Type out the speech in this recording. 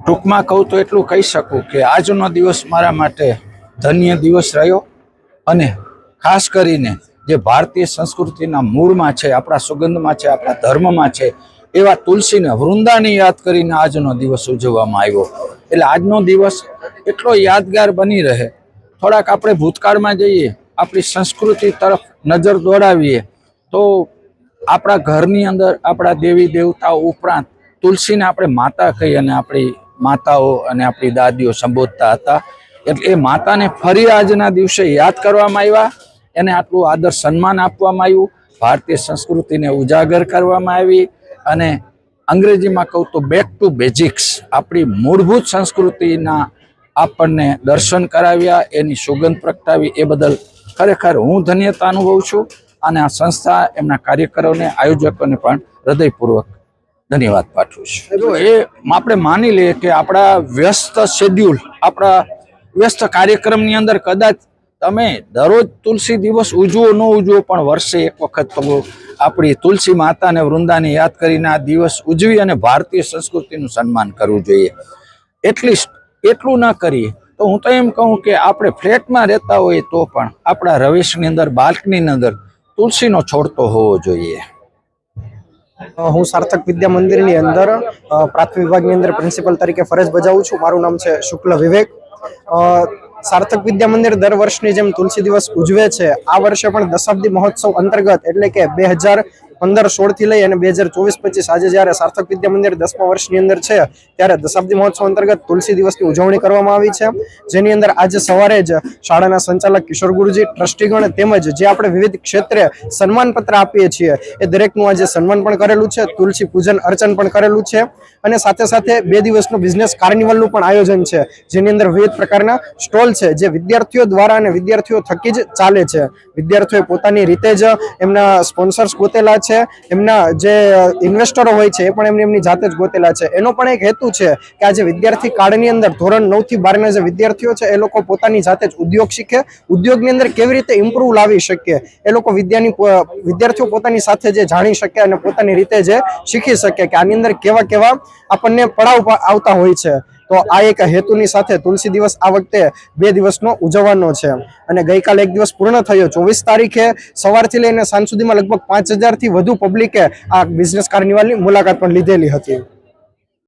ટૂંકમાં કહું તો એટલું કહી શકું કે આજનો દિવસ મારા માટે ધન્ય દિવસ રહ્યો અને ખાસ કરીને જે ભારતીય સંસ્કૃતિના મૂળમાં છે, આપણા સુગંધમાં છે, આપણા ધર્મમાં છે એવા તુલસીને વૃંદાને યાદ કરીને આજનો દિવસ ઉજવવામાં આવ્યો। એટલે આજનો દિવસ એટલો યાદગાર બની રહે। થોડાક આપણે ભૂતકાળમાં જઈએ, આપણી સંસ્કૃતિ તરફ નજર દોડાવીએ તો આપણા ઘરની અંદર આપણા દેવી દેવતાઓ ઉપરાંત તુલસીને આપણે માતા કહી અને આપણી માતાઓ અને આપણી દાદીઓ સંબોધતા હતા। એટલે એ માતાને ફરી આજના દિવસે યાદ કરવામાં આવ્યા, એને આટલું આદર સન્માન આપવામાં આવ્યું, ભારતીય સંસ્કૃતિને ઉજાગર કરવામાં આવી અને અંગ્રેજીમાં કહું તો બેક ટુ બેઝિક્સ, આપણી મૂળભૂત સંસ્કૃતિના આપણને દર્શન કરાવ્યા, એની સુગંધ પ્રગટાવી। એ બદલ ખરેખર હું ધન્યતા અનુભવું છું અને આ સંસ્થા, એમના કાર્યકરોને, આયોજકોને પણ હૃદયપૂર્વક ધન્યવાદ પાઠવું છું। જો એ આપણે માની લઈએ કે આપણા વ્યસ્ત શેડ્યુલ, આપણા વ્યસ્ત કાર્યક્રમની અંદર કદાચ તમે દરરોજ તુલસી દિવસ ઉજવો ન ઉજવો, પણ વર્ષે એક વખત તો આપણી તુલસી માતાને વૃંદાને યાદ કરીને આ દિવસ ઉજવી અને ભારતીય સંસ્કૃતિનું સન્માન કરવું જોઈએ। એટલીસ્ટ એટલું ન કરીએ તો હું તો એમ કહું કે આપણે ફ્લેટમાં રહેતા હોઈએ તો પણ આપણા રવેશની અંદર, બાલ્કનીની અંદર તુલસીનો છોડ તો હોવો જોઈએ। હું સાર્થક વિદ્યા મંદિરની અંદર પ્રાથમિક વિભાગની અંદર પ્રિન્સિપલ તરીકે ફરજ બજાવું છું। મારું નામ છે શુક્લ વિવેક। સાર્થક વિદ્યા મંદિર દર વર્ષની જેમ તુલસી દિવસ ઉજવે છે, આ વર્ષે પણ દશાબ્દી મહોત્સવ અંતર્ગત એટલે કે 2015-16 થી લઈ અને 2024-25 આજે જ્યારે સાર્થક વિદ્યા મંદિર 10મા વર્ષની અંદર છે ત્યારે દશાબ્દી મહોત્સવ અંતર્ગત તુલસી દિવસની ઉજવણી કરવામાં આવી છે, જેની અંદર આજે સવારે જ શાળાના સંચાલક કિશોર ગુરુજી, ટ્રસ્ટીગણ તેમજ જે આપણે વિવિધ ક્ષેત્રે સન્માનપત્ર આપીએ છીએ એ દરેકનું આજે સન્માન પણ કરેલું છે, તુલસી પૂજન અર્ચન પણ કરેલું છે અને સાથે સાથે 2 દિવસનું બિઝનેસ કાર્નિવલનું પણ આયોજન છે, જેની અંદર વિવિધ પ્રકારના સ્ટોલ છે જે વિદ્યાર્થીઓ દ્વારા અને વિદ્યાર્થીઓ થકી જ ચાલે છે। વિદ્યાર્થીઓએ પોતાની રીતે જ એમના સ્પોન્સર્સ ગોતેલા છે, એમના જે ઇન્વેસ્ટરો હોય છે એ પણ એમની જાતે જ ગોતેલા છે। એનો પણ એક હેતુ છે કે આજે વિદ્યાર્થી કાળની અંદર ધોરણ 9 થી 12ના જે વિદ્યાર્થીઓ છે એ લોકો પોતાની જાતે જ ઉદ્યોગ શીખે, ઉદ્યોગની અંદર કેવી રીતે ઇમ્પ્રૂવ લાવી શકીએ એ લોકો વિદ્યાર્થીઓ પોતાની સાથે જે જાણી શકે અને પોતાની રીતે જે શીખી શકે કે આની અંદર કેવા કેવા આપણને પડાવ આવતા હોય છે। તો આ એક હેતુની સાથે તુલસી દિવસ આ વખતે 2 દિવસનો ઉજવવાનો છે અને ગઈકાલે 1 દિવસ પૂર્ણ થયો। 24 તારીખે સવારથી લઈને સાંજ સુધીમાં લગભગ 5000 થી વધુ પબ્લિકે આ બિઝનેસ કાર્નિવલની મુલાકાત પણ લીધેલી હતી।